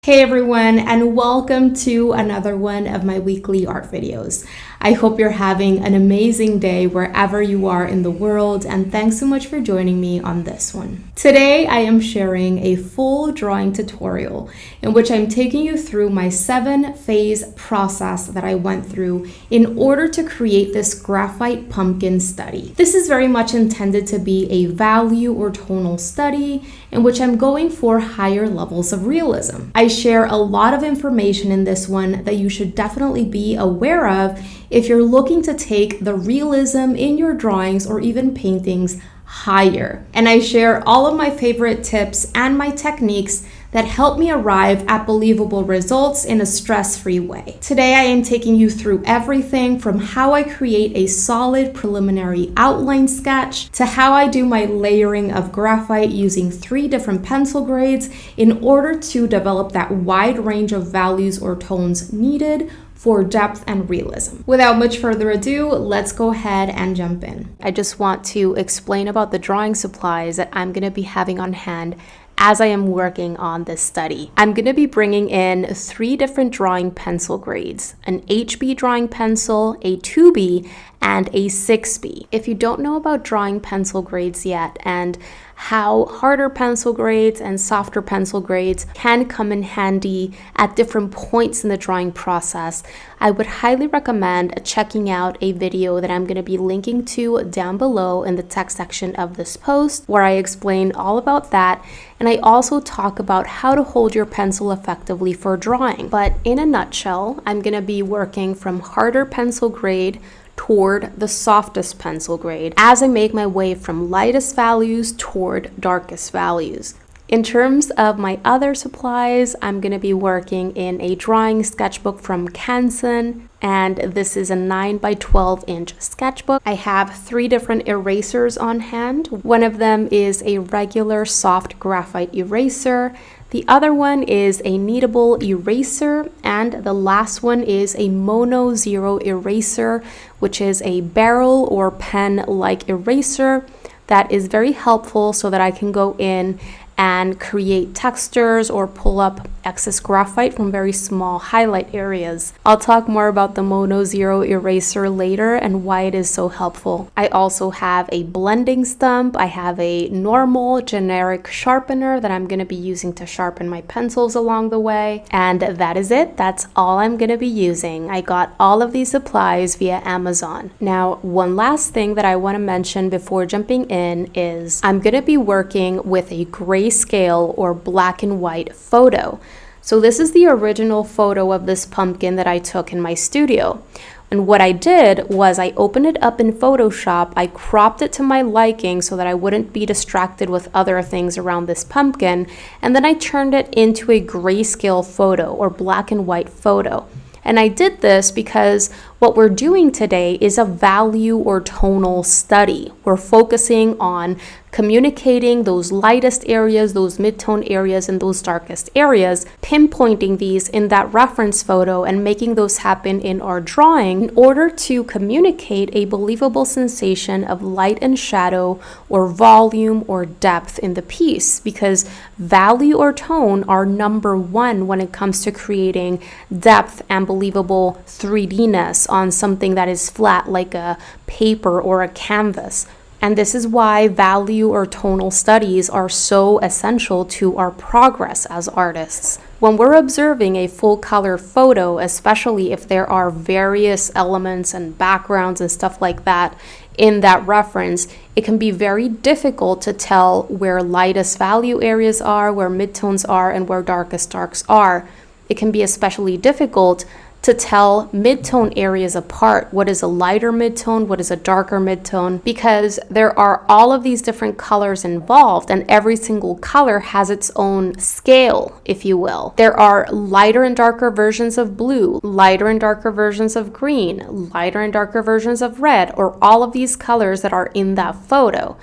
Hey everyone, and welcome to another one of my weekly art videos. I hope you're having an amazing day wherever you are in the world, and thanks so much for joining me on this one. Today I am sharing a full drawing tutorial in which I'm taking you through my 7-phase process that I went through in order to create this graphite pumpkin study. This is very much intended to be a value or tonal study in which I'm going for higher levels of realism. I share a lot of information in this one that you should definitely be aware of if you're looking to take the realism in your drawings or even paintings higher. And I share all of my favorite tips and my techniques that help me arrive at believable results in a stress-free way. Today I am taking you through everything from how I create a solid preliminary outline sketch to how I do my layering of graphite using 3 different pencil grades in order to develop that wide range of values or tones needed for depth and realism. Without much further ado, let's go ahead and jump in. I just want to explain about the drawing supplies that I'm going to be having on hand as I am working on this study. I'm going to be bringing in 3 different drawing pencil grades, an HB drawing pencil, a 2B, and a 6B. If you don't know about drawing pencil grades yet and how harder pencil grades and softer pencil grades can come in handy at different points in the drawing process, I would highly recommend checking out a video that I'm going to be linking to down below in the text section of this post, where I explain all about that, and I also talk about how to hold your pencil effectively for drawing. But in a nutshell, I'm going to be working from harder pencil grade toward the softest pencil grade as I make my way from lightest values toward darkest values. In terms of my other supplies, I'm going to be working in a drawing sketchbook from Canson, and this is a 9 by 12 inch sketchbook. I have 3 different erasers on hand. One of them is a regular soft graphite eraser. The other one is a kneadable eraser, and the last one is a Mono Zero eraser, which is a barrel or pen-like eraser that is very helpful so that I can go in and create textures or pull up excess graphite from very small highlight areas. I'll talk more about the Mono Zero eraser later and why it is so helpful. I also have a blending stump. I have a normal generic sharpener that I'm going to be using to sharpen my pencils along the way. And that is it. That's all I'm going to be using. I got all of these supplies via Amazon. Now, one last thing that I want to mention before jumping in is I'm going to be working with a grayscale or black and white photo. So this is the original photo of this pumpkin that I took in my studio. And what I did was I opened it up in Photoshop, I cropped it to my liking so that I wouldn't be distracted with other things around this pumpkin, and then I turned it into a grayscale photo or black and white photo. And I did this because what we're doing today is a value or tonal study. We're focusing on communicating those lightest areas, those mid-tone areas, and those darkest areas, pinpointing these in that reference photo and making those happen in our drawing in order to communicate a believable sensation of light and shadow or volume or depth in the piece, because value or tone are number 1 when it comes to creating depth and believable 3D-ness on something that is flat like a paper or a canvas. And this is why value or tonal studies are so essential to our progress as artists. When we're observing a full color photo, especially if there are various elements and backgrounds and stuff like that in that reference, it can be very difficult to tell where lightest value areas are, where midtones are, and where darkest darks are. It can be especially difficult to tell mid-tone areas apart. What is a lighter mid-tone? What is a darker mid-tone? Because there are all of these different colors involved, and every single color has its own scale, if you will. There are lighter and darker versions of blue, lighter and darker versions of green, lighter and darker versions of red, or all of these colors that are in that photo.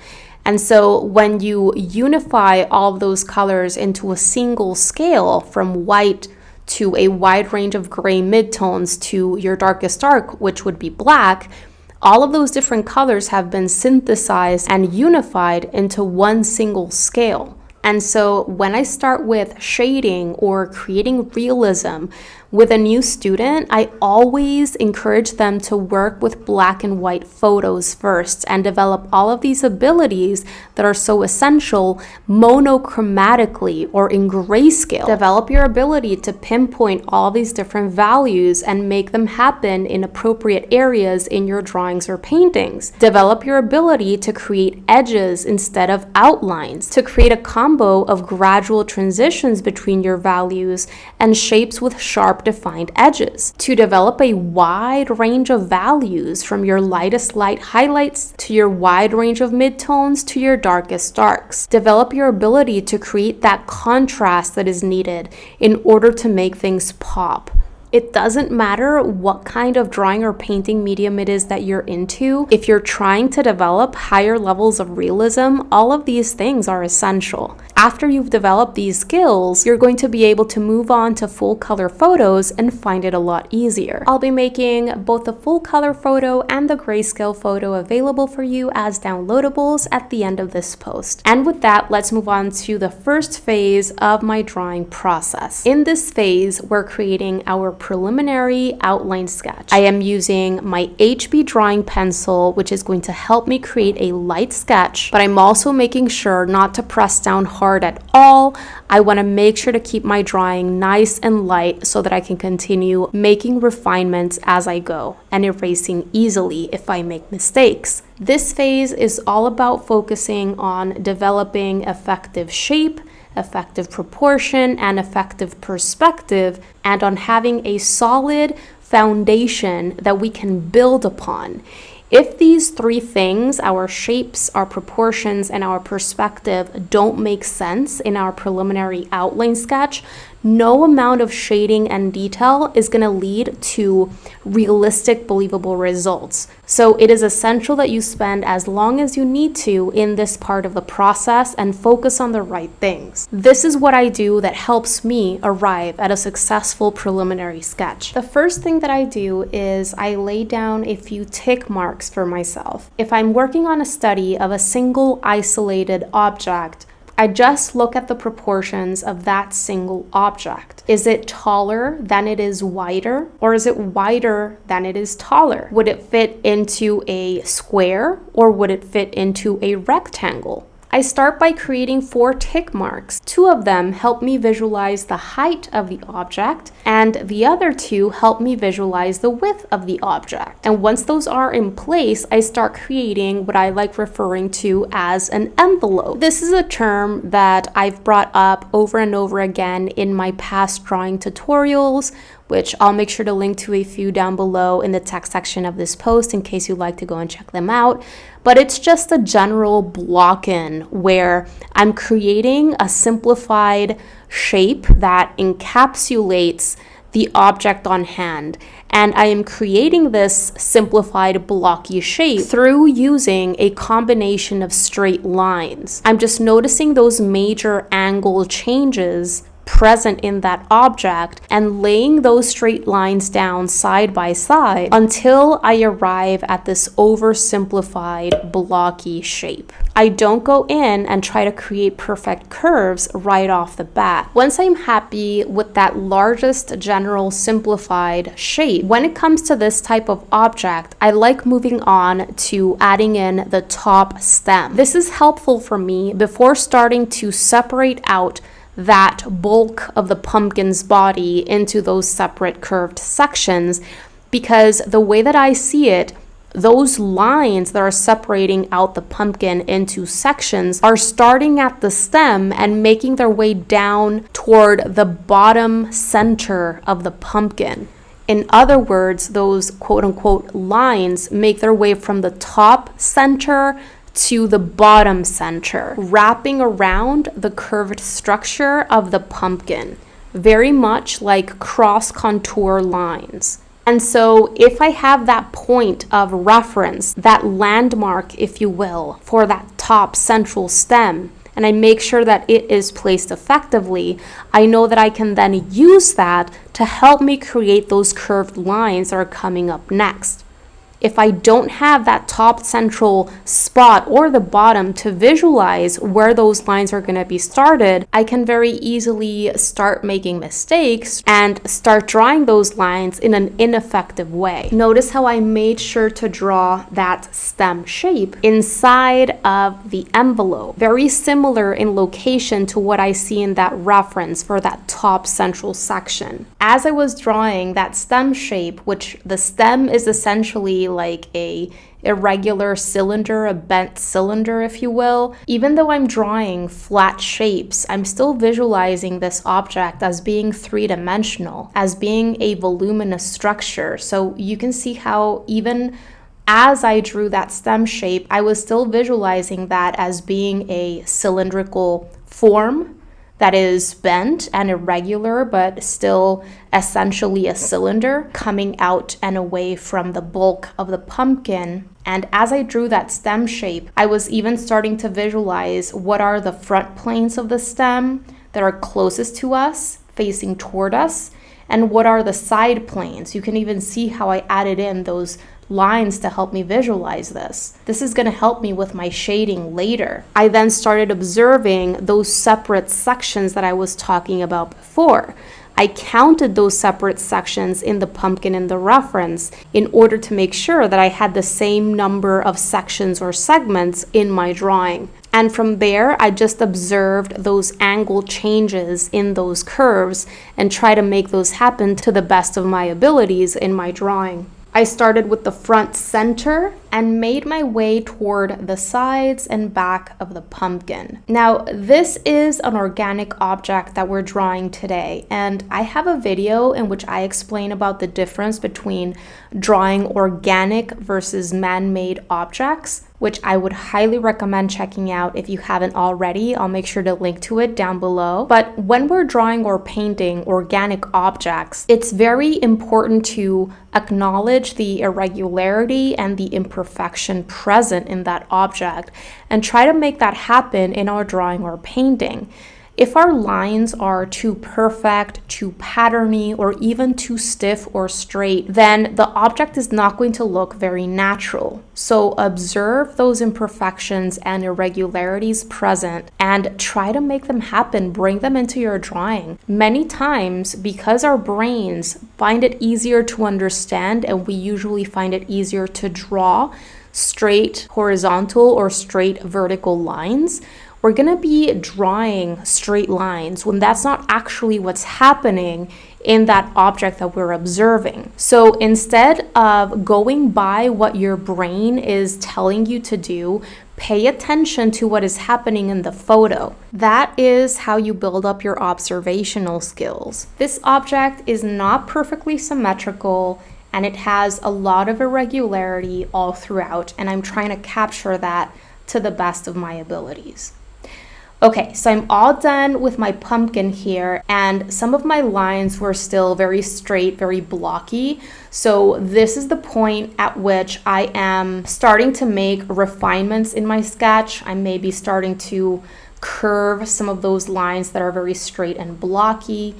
And so when you unify all of those colors into a single scale, from white to a wide range of gray midtones to your darkest dark, which would be black, all of those different colors have been synthesized and unified into one single scale. And so when I start with shading or creating realism with a new student, I always encourage them to work with black and white photos first and develop all of these abilities that are so essential monochromatically or in grayscale. Develop your ability to pinpoint all these different values and make them happen in appropriate areas in your drawings or paintings. Develop your ability to create edges instead of outlines, to create a combo of gradual transitions between your values and shapes with sharp defined edges, to develop a wide range of values from your lightest light highlights to your wide range of midtones to your darkest darks. Develop your ability to create that contrast that is needed in order to make things pop. It doesn't matter what kind of drawing or painting medium it is that you're into. If you're trying to develop higher levels of realism, all of these things are essential. After you've developed these skills, you're going to be able to move on to full color photos and find it a lot easier. I'll be making both the full color photo and the grayscale photo available for you as downloadables at the end of this post. And with that, let's move on to the first phase of my drawing process. In this phase, we're creating our preliminary outline sketch. I am using my HB drawing pencil, which is going to help me create a light sketch, but I'm also making sure not to press down hard at all. I want to make sure to keep my drawing nice and light so that I can continue making refinements as I go and erasing easily if I make mistakes. This phase is all about focusing on developing effective shape, effective proportion, and effective perspective, and on having a solid foundation that we can build upon. If these three things, our shapes, our proportions, and our perspective, don't make sense in our preliminary outline sketch, no amount of shading and detail is going to lead to realistic, believable results. So it is essential that you spend as long as you need to in this part of the process and focus on the right things. This is what I do that helps me arrive at a successful preliminary sketch. The first thing that I do is I lay down a few tick marks for myself. If I'm working on a study of a single isolated object, I just look at the proportions of that single object. Is it taller than it is wider? Or is it wider than it is taller? Would it fit into a square or would it fit into a rectangle? I start by creating 4 tick marks. 2 of them help me visualize the height of the object, and the other 2 help me visualize the width of the object. And once those are in place, I start creating what I like referring to as an envelope. This is a term that I've brought up over and over again in my past drawing tutorials, which I'll make sure to link to a few down below in the text section of this post in case you'd like to go and check them out. But it's just a general block-in where I'm creating a simplified shape that encapsulates the object on hand. And I am creating this simplified blocky shape through using a combination of straight lines. I'm just noticing those major angle changes present in that object and laying those straight lines down side by side until I arrive at this oversimplified blocky shape. I don't go in and try to create perfect curves right off the bat. Once I'm happy with that largest general simplified shape, when it comes to this type of object, I like moving on to adding in the top stem. This is helpful for me before starting to separate out that bulk of the pumpkin's body into those separate curved sections, because the way that I see it, those lines that are separating out the pumpkin into sections are starting at the stem and making their way down toward the bottom center of the pumpkin. In other words, those quote-unquote lines make their way from the top center to the bottom center, wrapping around the curved structure of the pumpkin, very much like cross contour lines. And so if I have that point of reference, that landmark, if you will, for that top central stem, and I make sure that it is placed effectively, I know that I can then use that to help me create those curved lines that are coming up next. If I don't have that top central spot or the bottom to visualize where those lines are going to be started, I can very easily start making mistakes and start drawing those lines in an ineffective way. Notice how I made sure to draw that stem shape inside of the envelope. Very similar in location to what I see in that reference for that top central section. As I was drawing that stem shape, which the stem is essentially like a irregular cylinder, a bent cylinder, if you will. Even though I'm drawing flat shapes, I'm still visualizing this object as being three-dimensional, as being a voluminous structure. So you can see how even as I drew that stem shape, I was still visualizing that as being a cylindrical form that is bent and irregular, but still essentially a cylinder coming out and away from the bulk of the pumpkin. And as I drew that stem shape, I was even starting to visualize what are the front planes of the stem that are closest to us, facing toward us, and what are the side planes. You can even see how I added in those lines to help me visualize this. This is going to help me with my shading later. I then started observing those separate sections that I was talking about before. I counted those separate sections in the pumpkin in the reference in order to make sure that I had the same number of sections or segments in my drawing. And from there, I just observed those angle changes in those curves and try to make those happen to the best of my abilities in my drawing. I started with the front center and made my way toward the sides and back of the pumpkin. Now, this is an organic object that we're drawing today, and I have a video in which I explain about the difference between drawing organic versus man-made objects, which I would highly recommend checking out if you haven't already. I'll make sure to link to it down below. But when we're drawing or painting organic objects, it's very important to acknowledge the irregularity and the imperfection present in that object and try to make that happen in our drawing or painting. If our lines are too perfect, too patterny, or even too stiff or straight, then the object is not going to look very natural. So observe those imperfections and irregularities present and try to make them happen, bring them into your drawing. Many times, because our brains find it easier to understand and we usually find it easier to draw straight horizontal or straight vertical lines, we're going to be drawing straight lines when that's not actually what's happening in that object that we're observing. So instead of going by what your brain is telling you to do, pay attention to what is happening in the photo. That is how you build up your observational skills. This object is not perfectly symmetrical and it has a lot of irregularity all throughout, and I'm trying to capture that to the best of my abilities. Okay, so I'm all done with my pumpkin here, and some of my lines were still very straight, very blocky. So this is the point at which I am starting to make refinements in my sketch. I may be starting to curve some of those lines that are very straight and blocky.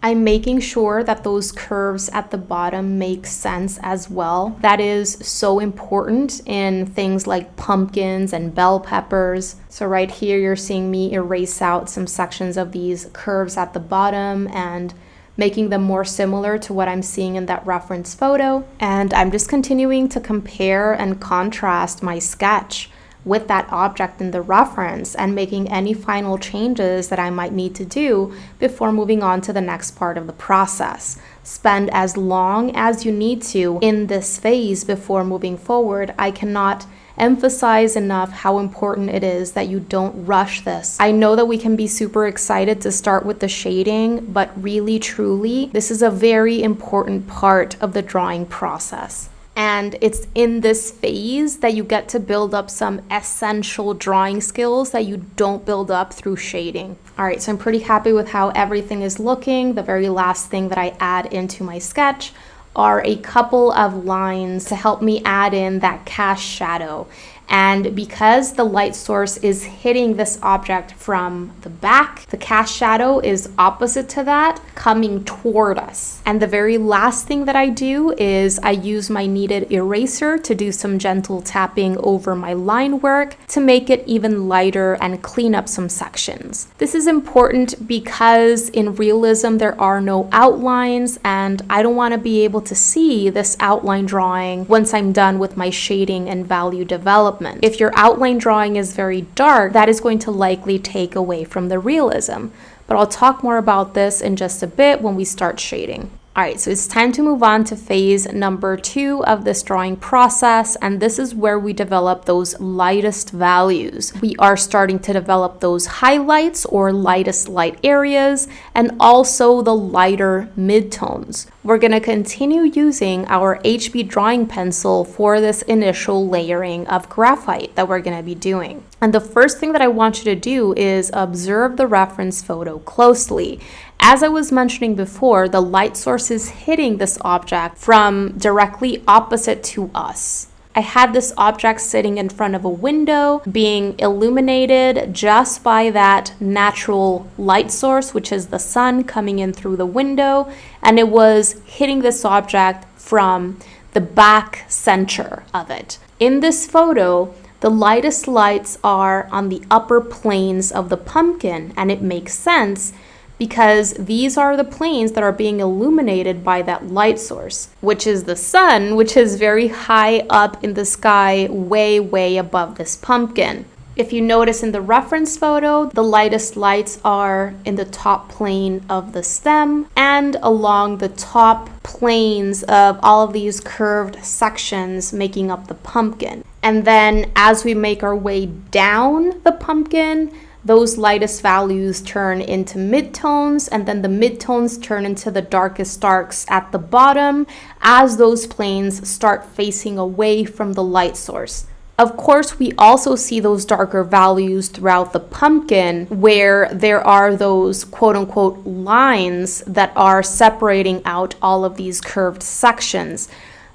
I'm making sure that those curves at the bottom make sense as well. That is so important in things like pumpkins and bell peppers. So right here, you're seeing me erase out some sections of these curves at the bottom and making them more similar to what I'm seeing in that reference photo. And I'm just continuing to compare and contrast my sketch with that object in the reference and making any final changes that I might need to do before moving on to the next part of the process. Spend as long as you need to in this phase before moving forward. I cannot emphasize enough how important it is that you don't rush this. I know that we can be super excited to start with the shading, but really, truly, this is a very important part of the drawing process. And it's in this phase that you get to build up some essential drawing skills that you don't build up through shading. All right, so I'm pretty happy with how everything is looking. The very last thing that I add into my sketch are a couple of lines to help me add in that cast shadow. And because the light source is hitting this object from the back, the cast shadow is opposite to that, coming toward us. And the very last thing that I do is I use my kneaded eraser to do some gentle tapping over my line work to make it even lighter and clean up some sections. This is important because in realism there are no outlines, and I don't want to be able to see this outline drawing once I'm done with my shading and value development. If your outline drawing is very dark, that is going to likely take away from the realism. But I'll talk more about this in just a bit when we start shading. All right, so it's time to move on to phase number 2 of this drawing process, and this is where we develop those lightest values. We are starting to develop those highlights or lightest light areas, and also the lighter midtones. We're going to continue using our HB drawing pencil for this initial layering of graphite that we're going to be doing. And the first thing that I want you to do is observe the reference photo closely. As I was mentioning before, the light source is hitting this object from directly opposite to us. I had this object sitting in front of a window being illuminated just by that natural light source, which is the sun coming in through the window, and it was hitting this object from the back center of it. In this photo, the lightest lights are on the upper planes of the pumpkin, and it makes sense because these are the planes that are being illuminated by that light source, which is the sun, which is very high up in the sky, way above this pumpkin. If you notice in the reference photo, the lightest lights are in the top plane of the stem and along the top planes of all of these curved sections making up the pumpkin. And then as we make our way down the pumpkin, those lightest values turn into midtones, and then the midtones turn into the darkest darks at the bottom as those planes start facing away from the light source. Of course, we also see those darker values throughout the pumpkin where there are those quote-unquote lines that are separating out all of these curved sections.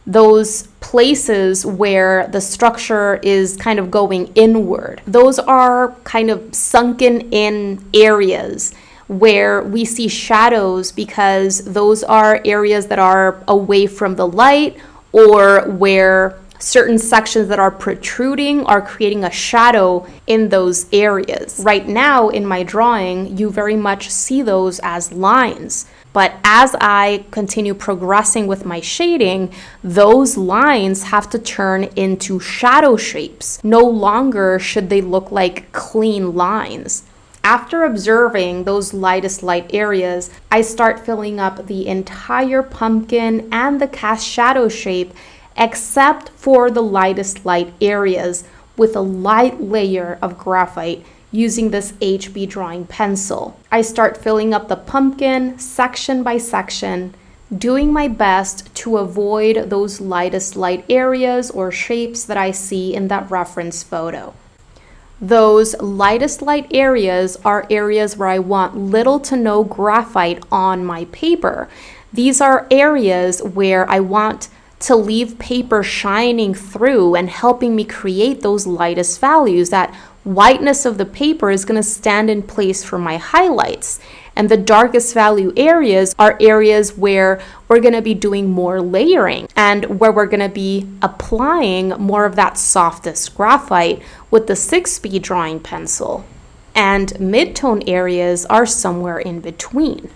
Those places where the structure is kind of going inward. Those are kind of sunken in areas where we see shadows because those are areas that are away from the light, or where certain sections that are protruding are creating a shadow in those areas. Right now in my drawing, you very much see those as lines. But as I continue progressing with my shading, those lines have to turn into shadow shapes. No longer should they look like clean lines. After observing those lightest light areas, I start filling up the entire pumpkin and the cast shadow shape except for the lightest light areas with a light layer of graphite using this HB drawing pencil. I start filling up the pumpkin section by section, doing my best to avoid those lightest light areas or shapes that I see in that reference photo. Those lightest light areas are areas where I want little to no graphite on my paper. These are areas where I want to leave paper shining through and helping me create those lightest values. That whiteness of the paper is going to stand in place for my highlights. And the darkest value areas are areas where we're going to be doing more layering and where we're going to be applying more of that softest graphite with the 6B drawing pencil. And midtone areas are somewhere in between.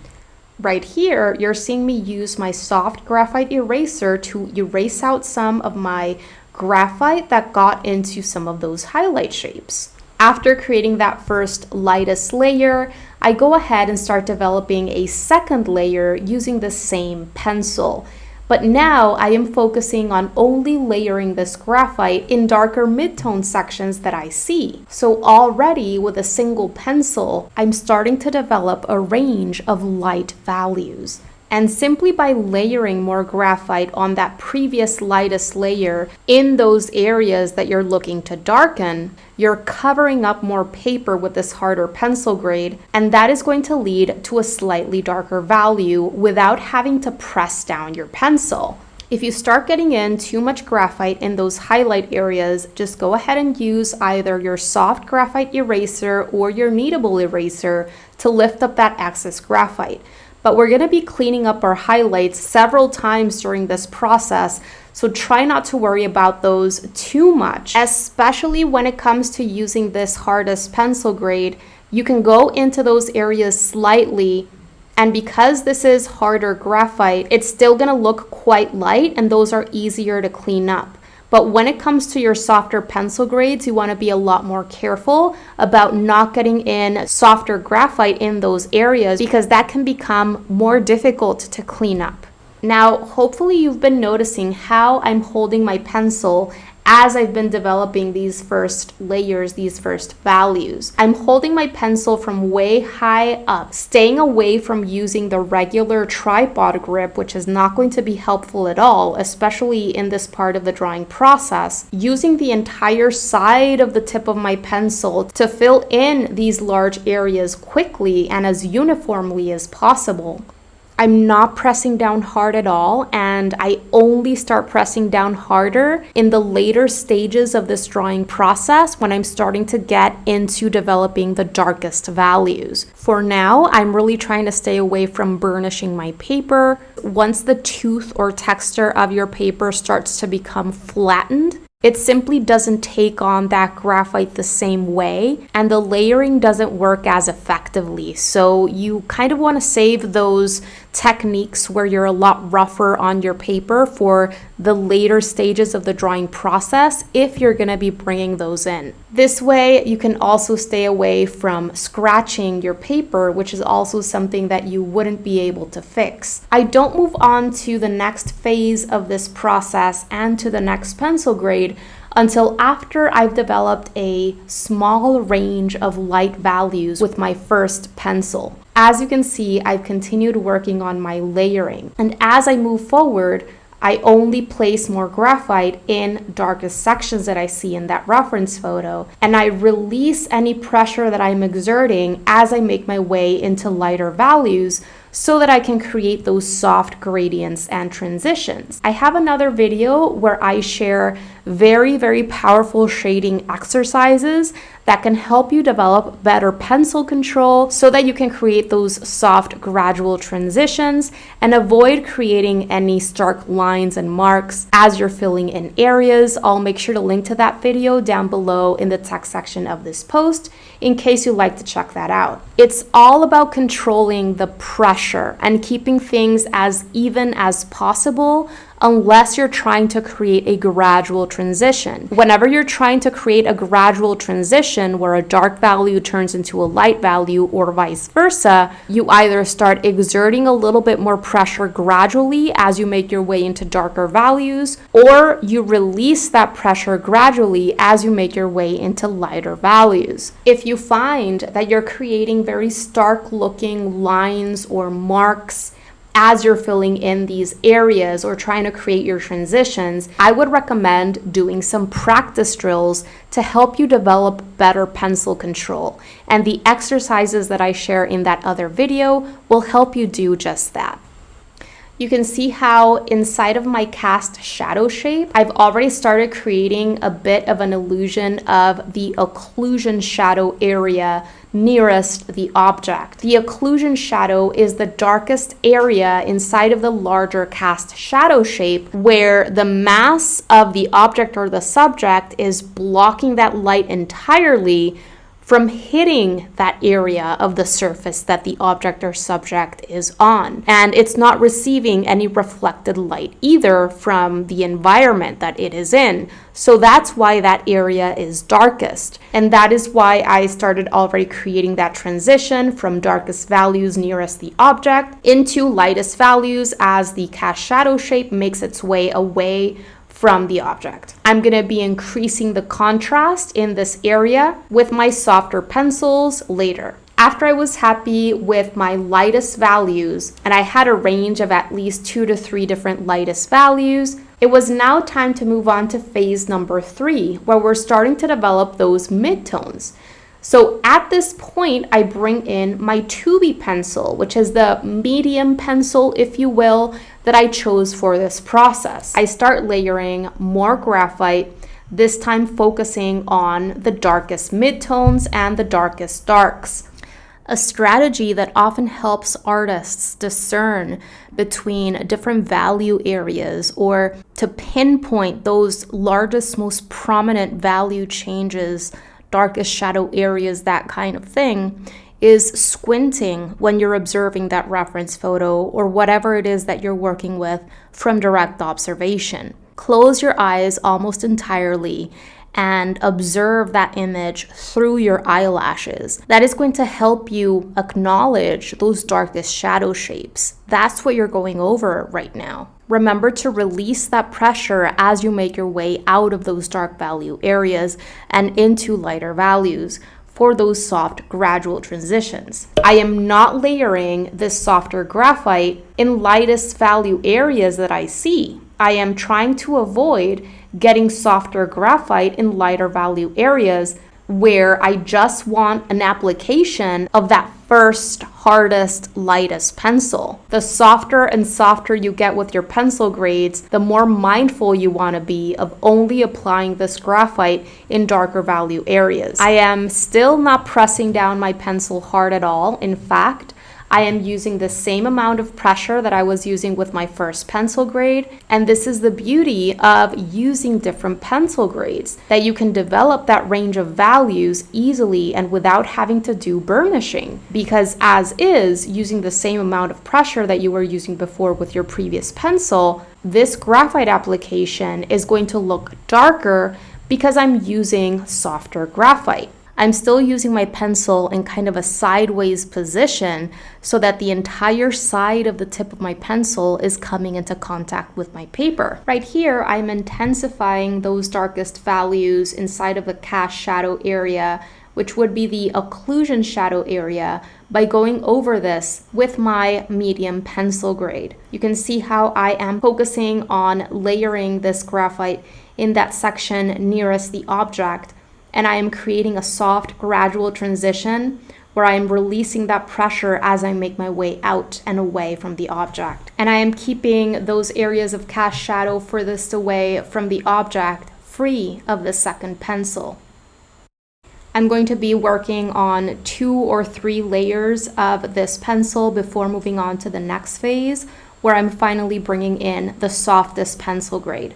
Right here, you're seeing me use my soft graphite eraser to erase out some of my graphite that got into some of those highlight shapes. After creating that first lightest layer, I go ahead and start developing a second layer using the same pencil. But now I am focusing on only layering this graphite in darker midtone sections that I see. So already with a single pencil, I'm starting to develop a range of light values. And simply by layering more graphite on that previous lightest layer in those areas that you're looking to darken, you're covering up more paper with this harder pencil grade, and that is going to lead to a slightly darker value without having to press down your pencil. If you start getting in too much graphite in those highlight areas, just go ahead and use either your soft graphite eraser or your kneadable eraser to lift up that excess graphite. But we're going to be cleaning up our highlights several times during this process, so try not to worry about those too much, especially when it comes to using this hardest pencil grade. You can go into those areas slightly, and because this is harder graphite, it's still going to look quite light, and those are easier to clean up. But when it comes to your softer pencil grades, you want to be a lot more careful about not getting in softer graphite in those areas, because that can become more difficult to clean up. Now, hopefully you've been noticing how I'm holding my pencil as I've been developing these first layers, these first values. I'm holding my pencil from way high up, staying away from using the regular tripod grip, which is not going to be helpful at all, especially in this part of the drawing process. Using the entire side of the tip of my pencil to fill in these large areas quickly and as uniformly as possible. I'm not pressing down hard at all, and I only start pressing down harder in the later stages of this drawing process when I'm starting to get into developing the darkest values. For now, I'm really trying to stay away from burnishing my paper. Once the tooth or texture of your paper starts to become flattened, it simply doesn't take on that graphite the same way, and the layering doesn't work as effectively. So you kind of want to save those techniques where you're a lot rougher on your paper for the later stages of the drawing process if you're going to be bringing those in. This way, you can also stay away from scratching your paper, which is also something that you wouldn't be able to fix. I don't move on to the next phase of this process and to the next pencil grade until after I've developed a small range of light values with my first pencil. As you can see, I've continued working on my layering, and as I move forward, I only place more graphite in darkest sections that I see in that reference photo, and I release any pressure that I'm exerting as I make my way into lighter values so that I can create those soft gradients and transitions. I have another video where I share very powerful shading exercises that can help you develop better pencil control so that you can create those soft gradual transitions and avoid creating any stark lines and marks as you're filling in areas. I'll make sure to link to that video down below in the text section of this post in case you'd like to check that out. It's all about controlling the pressure and keeping things as even as possible unless you're trying to create a gradual transition. Whenever you're trying to create a gradual transition where a dark value turns into a light value or vice versa, you either start exerting a little bit more pressure gradually as you make your way into darker values, or you release that pressure gradually as you make your way into lighter values. If you find that you're creating very stark looking lines or marks as you're filling in these areas or trying to create your transitions, I would recommend doing some practice drills to help you develop better pencil control. And the exercises that I share in that other video will help you do just that. You can see how inside of my cast shadow shape, I've already started creating a bit of an illusion of the occlusion shadow area nearest the object. The occlusion shadow is the darkest area inside of the larger cast shadow shape where the mass of the object or the subject is blocking that light entirely from hitting that area of the surface that the object or subject is on. And it's not receiving any reflected light either from the environment that it is in. So that's why that area is darkest. And that is why I started already creating that transition from darkest values nearest the object into lightest values as the cast shadow shape makes its way away from the object. I'm going to be increasing the contrast in this area with my softer pencils later. After I was happy with my lightest values, and I had a range of at least 2 to 3 different lightest values, it was now time to move on to phase number 3, where we're starting to develop those midtones. So at this point, I bring in my 2B pencil, which is the medium pencil, if you will, that I chose for this process. I start layering more graphite, this time focusing on the darkest midtones and the darkest darks. A strategy that often helps artists discern between different value areas or to pinpoint those largest, most prominent value changes, darkest shadow areas, that kind of thing, is squinting when you're observing that reference photo or whatever it is that you're working with from direct observation. Close your eyes almost entirely and observe that image through your eyelashes. That is going to help you acknowledge those darkest shadow shapes. That's what you're going over right now. Remember to release that pressure as you make your way out of those dark value areas and into lighter values for those soft, gradual transitions. I am not layering this softer graphite in lightest value areas that I see. I am trying to avoid getting softer graphite in lighter value areas where I just want an application of that first, hardest, lightest pencil. The softer and softer you get with your pencil grades, the more mindful you want to be of only applying this graphite in darker value areas. I am still not pressing down my pencil hard at all. In fact, I am using the same amount of pressure that I was using with my first pencil grade. And this is the beauty of using different pencil grades, that you can develop that range of values easily and without having to do burnishing. Because as is, using the same amount of pressure that you were using before with your previous pencil, this graphite application is going to look darker because I'm using softer graphite. I'm still using my pencil in kind of a sideways position so that the entire side of the tip of my pencil is coming into contact with my paper. Right here, I'm intensifying those darkest values inside of the cast shadow area, which would be the occlusion shadow area, by going over this with my medium pencil grade. You can see how I am focusing on layering this graphite in that section nearest the object. And I am creating a soft, gradual transition where I am releasing that pressure as I make my way out and away from the object. And I am keeping those areas of cast shadow furthest away from the object free of the second pencil. I'm going to be working on 2 or 3 layers of this pencil before moving on to the next phase, where I'm finally bringing in the softest pencil grade.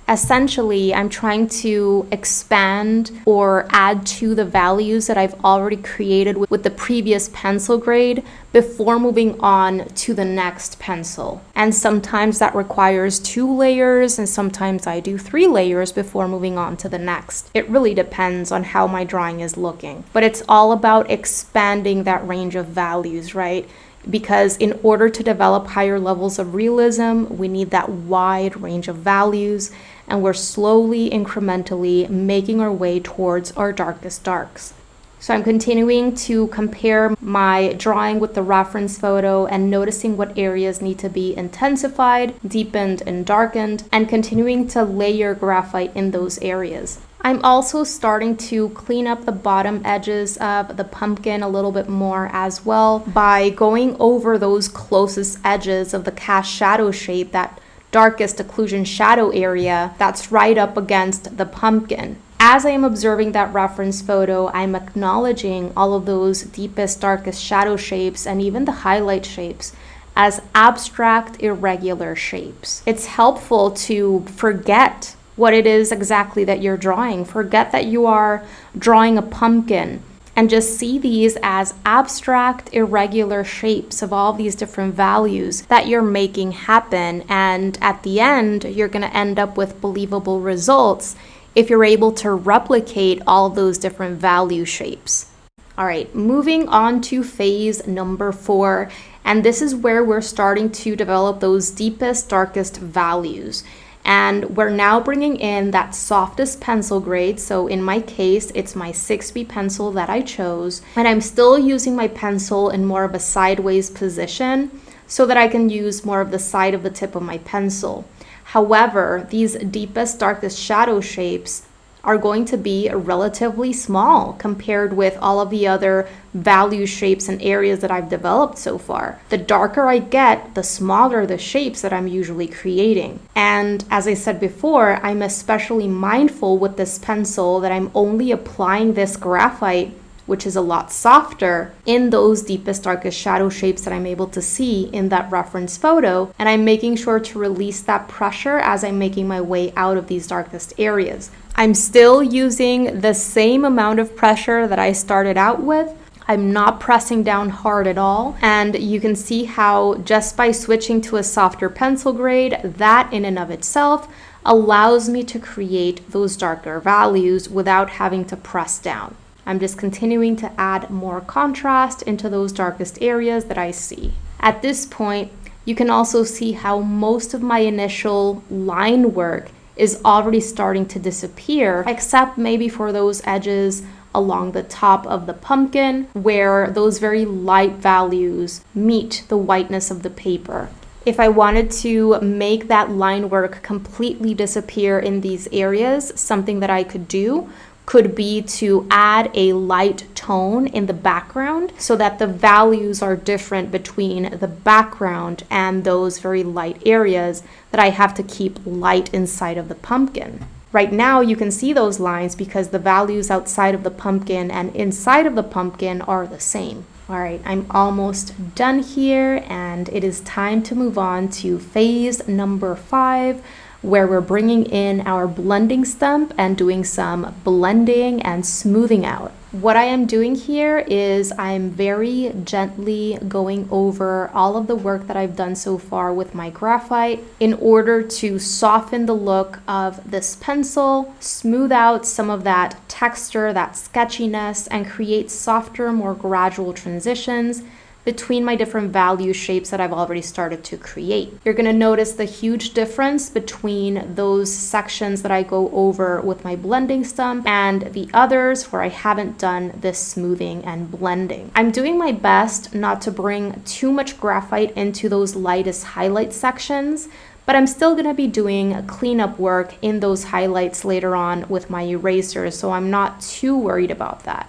Essentially, I'm trying to expand or add to the values that I've already created with the previous pencil grade before moving on to the next pencil. And sometimes that requires 2 layers, and sometimes I do 3 layers before moving on to the next. It really depends on how my drawing is looking. But it's all about expanding that range of values, right? Because in order to develop higher levels of realism, we need that wide range of values, and we're slowly, incrementally making our way towards our darkest darks. So I'm continuing to compare my drawing with the reference photo and noticing what areas need to be intensified, deepened, and darkened, and continuing to layer graphite in those areas. I'm also starting to clean up the bottom edges of the pumpkin a little bit more as well by going over those closest edges of the cast shadow shape, that darkest occlusion shadow area that's right up against the pumpkin. As I am observing that reference photo, I'm acknowledging all of those deepest, darkest shadow shapes and even the highlight shapes as abstract, irregular shapes. It's helpful to forget what it is exactly that you're drawing. Forget that you are drawing a pumpkin and just see these as abstract, irregular shapes of all these different values that you're making happen. And at the end, you're going to end up with believable results if you're able to replicate all those different value shapes. All right, moving on to phase number 4. And this is where we're starting to develop those deepest, darkest values. And we're now bringing in that softest pencil grade. So in my case, it's my 6B pencil that I chose. And I'm still using my pencil in more of a sideways position so that I can use more of the side of the tip of my pencil. However, these deepest, darkest shadow shapes, are going to be relatively small compared with all of the other value shapes and areas that I've developed so far. The darker I get, the smaller the shapes that I'm usually creating. And as I said before, I'm especially mindful with this pencil that I'm only applying this graphite, which is a lot softer, in those deepest, darkest shadow shapes that I'm able to see in that reference photo. And I'm making sure to release that pressure as I'm making my way out of these darkest areas. I'm still using the same amount of pressure that I started out with. I'm not pressing down hard at all. And you can see how just by switching to a softer pencil grade, that in and of itself allows me to create those darker values without having to press down. I'm just continuing to add more contrast into those darkest areas that I see. At this point, you can also see how most of my initial line work is already starting to disappear, except maybe for those edges along the top of the pumpkin where those very light values meet the whiteness of the paper. If I wanted to make that line work completely disappear in these areas, something that I could do could be to add a light tone in the background so that the values are different between the background and those very light areas that I have to keep light inside of the pumpkin. Right now you can see those lines because the values outside of the pumpkin and inside of the pumpkin are the same. All right, I'm almost done here, and it is time to move on to phase number 5, where we're bringing in our blending stump and doing some blending and smoothing out. What I am doing here is I'm very gently going over all of the work that I've done so far with my graphite in order to soften the look of this pencil, smooth out some of that texture, that sketchiness, and create softer, more gradual transitions between my different value shapes that I've already started to create. You're gonna notice the huge difference between those sections that I go over with my blending stump and the others where I haven't done this smoothing and blending. I'm doing my best not to bring too much graphite into those lightest highlight sections, but I'm still gonna be doing cleanup work in those highlights later on with my eraser, so I'm not too worried about that.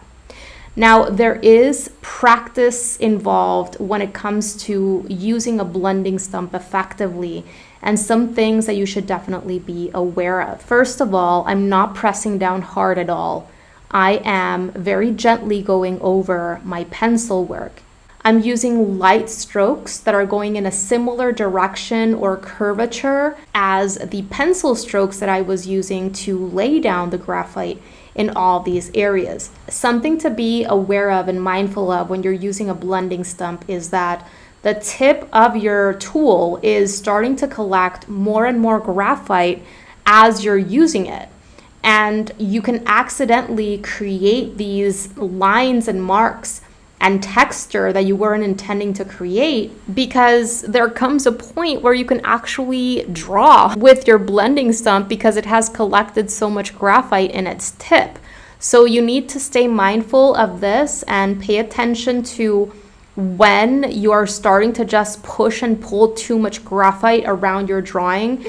Now, there is practice involved when it comes to using a blending stump effectively, and some things that you should definitely be aware of. First of all, I'm not pressing down hard at all. I am very gently going over my pencil work. I'm using light strokes that are going in a similar direction or curvature as the pencil strokes that I was using to lay down the graphite in all these areas. Something to be aware of and mindful of when you're using a blending stump is that the tip of your tool is starting to collect more and more graphite as you're using it. And you can accidentally create these lines and marks and texture that you weren't intending to create, because there comes a point where you can actually draw with your blending stump because it has collected so much graphite in its tip. So you need to stay mindful of this and pay attention to when you are starting to just push and pull too much graphite around your drawing.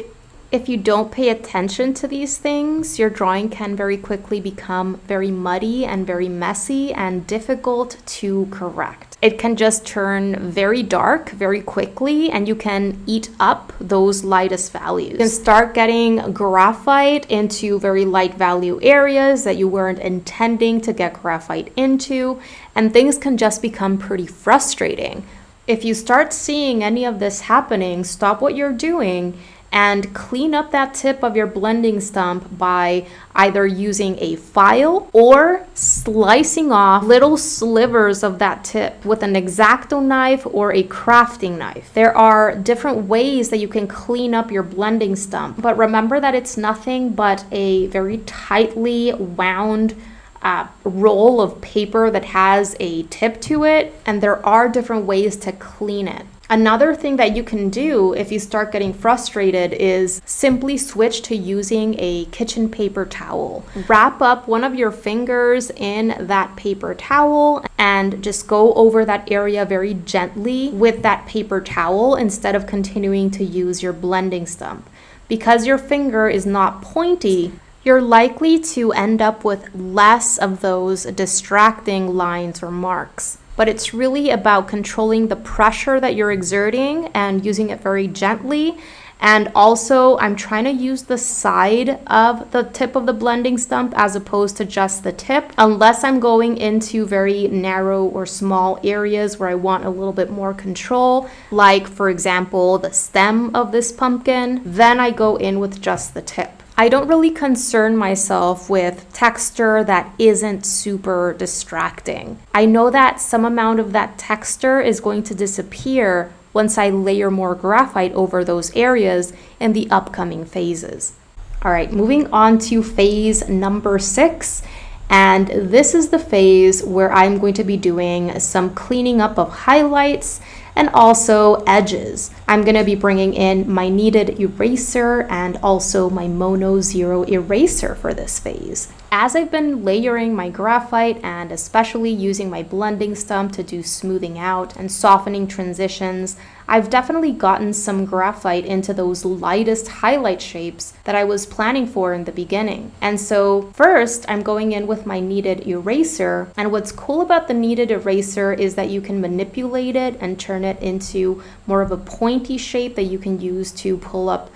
If you don't pay attention to these things, your drawing can very quickly become very muddy and very messy and difficult to correct. It can just turn very dark very quickly, and you can eat up those lightest values. You can start getting graphite into very light value areas that you weren't intending to get graphite into, and things can just become pretty frustrating. If you start seeing any of this happening, stop what you're doing and clean up that tip of your blending stump by either using a file or slicing off little slivers of that tip with an X-Acto knife or a crafting knife. There are different ways that you can clean up your blending stump, but remember that it's nothing but a very tightly wound roll of paper that has a tip to it, and there are different ways to clean it. Another thing that you can do if you start getting frustrated is simply switch to using a kitchen paper towel. Wrap up one of your fingers in that paper towel and just go over that area very gently with that paper towel instead of continuing to use your blending stump. Because your finger is not pointy, you're likely to end up with less of those distracting lines or marks. But it's really about controlling the pressure that you're exerting and using it very gently. And also, I'm trying to use the side of the tip of the blending stump as opposed to just the tip, unless I'm going into very narrow or small areas where I want a little bit more control, like for example, the stem of this pumpkin, then I go in with just the tip. I don't really concern myself with texture that isn't super distracting. I know that some amount of that texture is going to disappear once I layer more graphite over those areas in the upcoming phases. All right, moving on to phase number 6. And this is the phase where I'm going to be doing some cleaning up of highlights and also edges. I'm going to be bringing in my kneaded eraser and also my Mono Zero eraser for this phase. As I've been layering my graphite and especially using my blending stump to do smoothing out and softening transitions, I've definitely gotten some graphite into those lightest highlight shapes that I was planning for in the beginning. And so first, I'm going in with my kneaded eraser. And what's cool about the kneaded eraser is that you can manipulate it and turn it into more of a pointy shape that you can use to pull up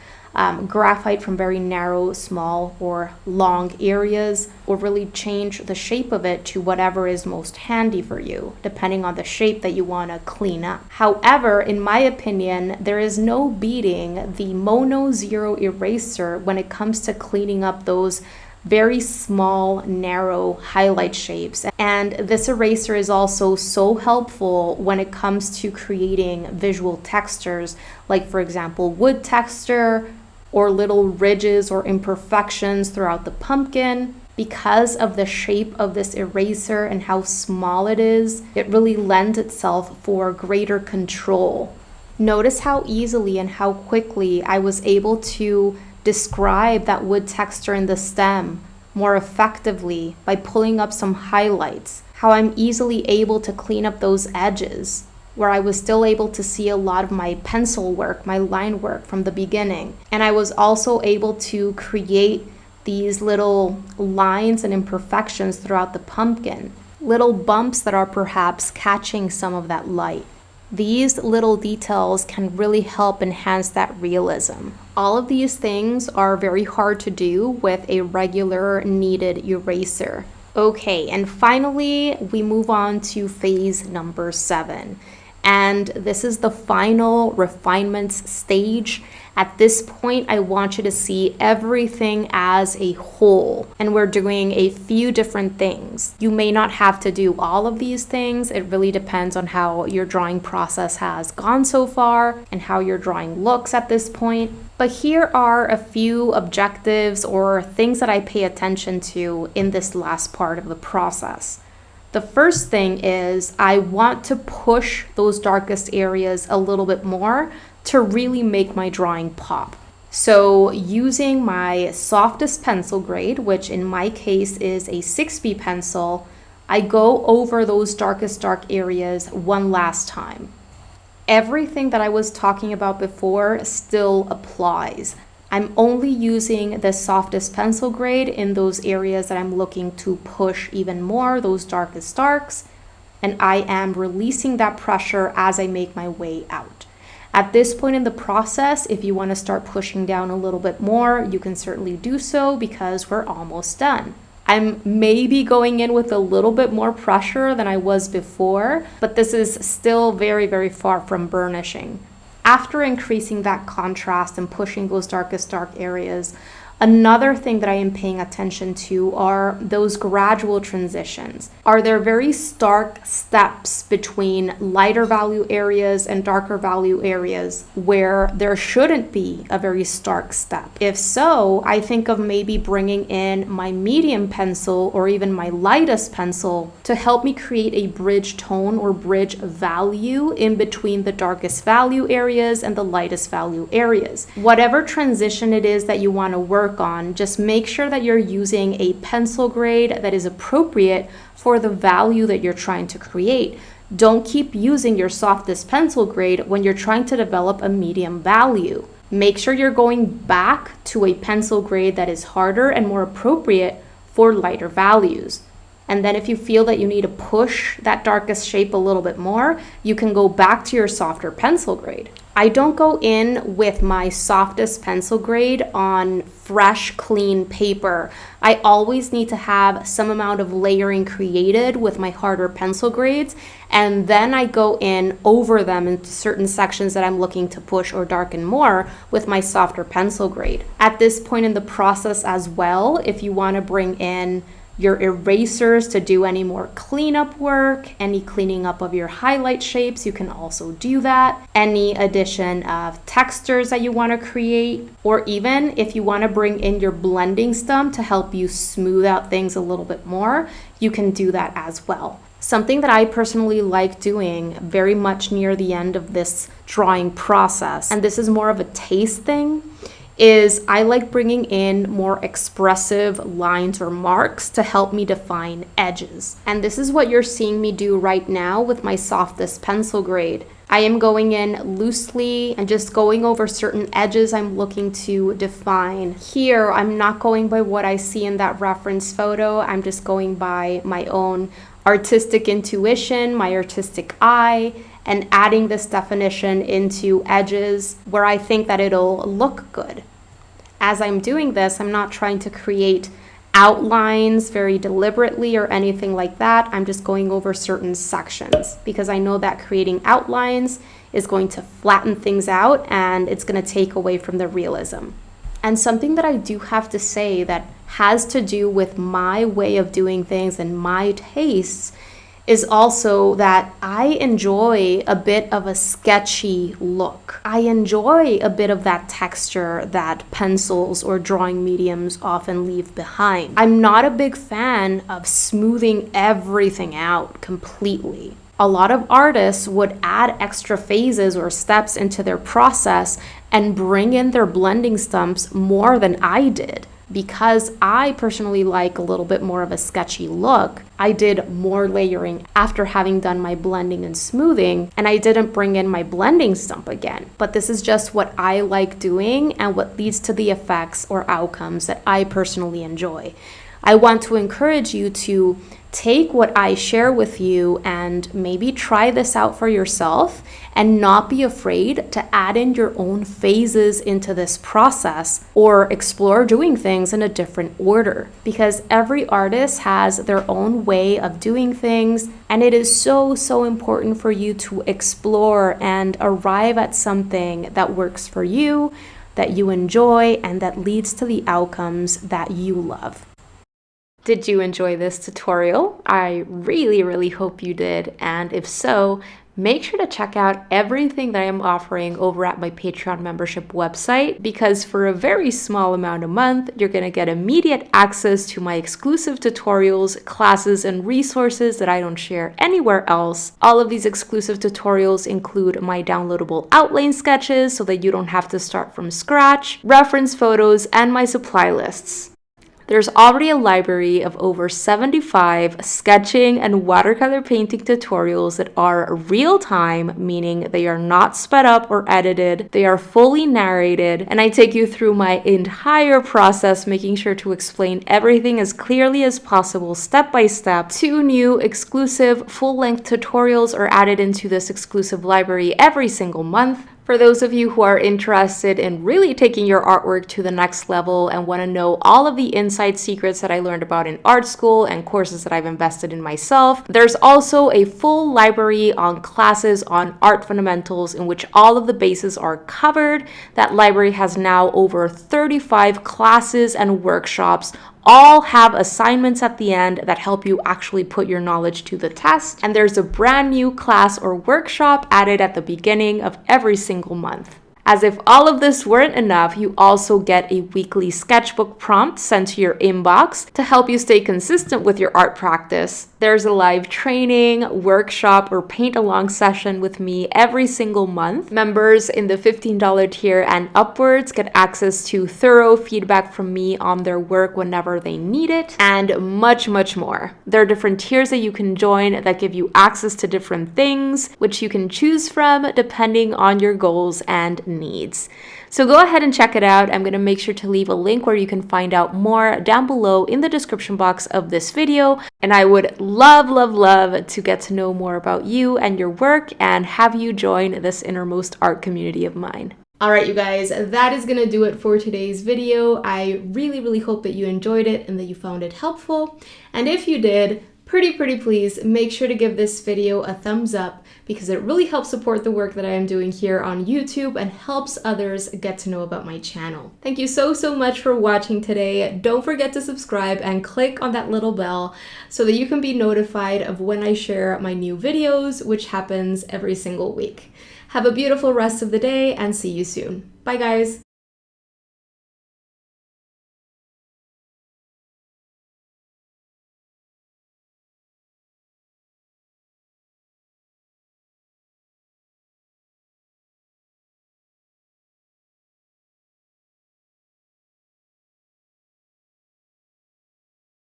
graphite from very narrow, small, or long areas, or really change the shape of it to whatever is most handy for you, depending on the shape that you want to clean up. However, in my opinion, there is no beating the Mono Zero eraser when it comes to cleaning up those very small, narrow highlight shapes. And this eraser is also so helpful when it comes to creating visual textures, like for example, wood texture, or little ridges or imperfections throughout the pumpkin. Because of the shape of this eraser and how small it is, it really lends itself for greater control. Notice how easily and how quickly I was able to describe that wood texture in the stem more effectively by pulling up some highlights. How I'm easily able to clean up those edges, where I was still able to see a lot of my pencil work, my line work from the beginning. And I was also able to create these little lines and imperfections throughout the pumpkin, little bumps that are perhaps catching some of that light. These little details can really help enhance that realism. All of these things are very hard to do with a regular kneaded eraser. Okay, and finally, we move on to phase number 7. And this is the final refinements stage. At this point, I want you to see everything as a whole. And we're doing a few different things. You may not have to do all of these things. It really depends on how your drawing process has gone so far and how your drawing looks at this point. But here are a few objectives or things that I pay attention to in this last part of the process. The first thing is I want to push those darkest areas a little bit more to really make my drawing pop. So using my softest pencil grade, which in my case is a 6B pencil, I go over those darkest dark areas one last time. Everything that I was talking about before still applies. I'm only using the softest pencil grade in those areas that I'm looking to push even more, those darkest darks, and I am releasing that pressure as I make my way out. At this point in the process, if you want to start pushing down a little bit more, you can certainly do so because we're almost done. I'm maybe going in with a little bit more pressure than I was before, but this is still very, very far from burnishing. After increasing that contrast and pushing those darkest dark areas, another thing that I am paying attention to are those gradual transitions. Are there very stark steps between lighter value areas and darker value areas where there shouldn't be a very stark step? If so, I think of maybe bringing in my medium pencil or even my lightest pencil to help me create a bridge tone or bridge value in between the darkest value areas and the lightest value areas. Whatever transition it is that you want to work on, just make sure that you're using a pencil grade that is appropriate for the value that you're trying to create. Don't keep using your softest pencil grade when you're trying to develop a medium value. Make sure you're going back to a pencil grade that is harder and more appropriate for lighter values. And then if you feel that you need to push that darkest shape a little bit more, you can go back to your softer pencil grade. I don't go in with my softest pencil grade on fresh, clean paper. I always need to have some amount of layering created with my harder pencil grades, and then I go in over them into certain sections that I'm looking to push or darken more with my softer pencil grade. At this point in the process as well, if you want to bring in your erasers to do any more cleanup work, any cleaning up of your highlight shapes, you can also do that. Any addition of textures that you want to create, or even if you want to bring in your blending stump to help you smooth out things a little bit more, you can do that as well. Something that I personally like doing very much near the end of this drawing process, and this is more of a taste thing, is I like bringing in more expressive lines or marks to help me define edges. And this is what you're seeing me do right now with my softest pencil grade. I am going in loosely and just going over certain edges I'm looking to define. Here, I'm not going by what I see in that reference photo. I'm just going by my own artistic intuition, my artistic eye, and adding this definition into edges where I think that it'll look good. As I'm doing this, I'm not trying to create outlines very deliberately or anything like that. I'm just going over certain sections because I know that creating outlines is going to flatten things out and it's going to take away from the realism. And something that I do have to say that has to do with my way of doing things and my tastes is also that I enjoy a bit of a sketchy look. I enjoy a bit of that texture that pencils or drawing mediums often leave behind. I'm not a big fan of smoothing everything out completely. A lot of artists would add extra phases or steps into their process and bring in their blending stumps more than I did. Because I personally like a little bit more of a sketchy look, I did more layering after having done my blending and smoothing, and I didn't bring in my blending stump again. But this is just what I like doing and what leads to the effects or outcomes that I personally enjoy. I want to encourage you to take what I share with you and maybe try this out for yourself and not be afraid to add in your own phases into this process or explore doing things in a different order, because every artist has their own way of doing things, and it is so important for you to explore and arrive at something that works for you, that you enjoy, and that leads to the outcomes that you love. Did you enjoy this tutorial? I really hope you did, and if so, make sure to check out everything that I am offering over at my Patreon membership website, because for a very small amount a month, you're going to get immediate access to my exclusive tutorials, classes, and resources that I don't share anywhere else. All of these exclusive tutorials include my downloadable outline sketches so that you don't have to start from scratch, reference photos, and my supply lists. There's already a library of over 75 sketching and watercolor painting tutorials that are real-time, meaning they are not sped up or edited. They are fully narrated, and I take you through my entire process, making sure to explain everything as clearly as possible, step by step. 2 new exclusive full-length tutorials are added into this exclusive library every single month. For those of you who are interested in really taking your artwork to the next level and want to know all of the inside secrets that I learned about in art school and courses that I've invested in myself, there's also a full library on classes on art fundamentals in which all of the bases are covered. That library has now over 35 classes and workshops. All have assignments at the end that help you actually put your knowledge to the test. And there's a brand new class or workshop added at the beginning of every single month. As if all of this weren't enough, you also get a weekly sketchbook prompt sent to your inbox to help you stay consistent with your art practice. There's a live training, workshop, or paint along session with me every single month. Members in the $15 tier and upwards get access to thorough feedback from me on their work whenever they need it, and much, much more. There are different tiers that you can join that give you access to different things, which you can choose from depending on your goals and needs. So go ahead and check it out. I'm going to make sure to leave a link where you can find out more down below in the description box of this video. And I would love, love, love to get to know more about you and your work and have you join this innermost art community of mine. All right, you guys, that is going to do it for today's video. I really, really hope that you enjoyed it and that you found it helpful. And if you did, pretty please make sure to give this video a thumbs up because it really helps support the work that I am doing here on YouTube and helps others get to know about my channel. Thank you so much for watching today. Don't forget to subscribe and click on that little bell so that you can be notified of when I share my new videos, which happens every single week. Have a beautiful rest of the day and see you soon. Bye guys.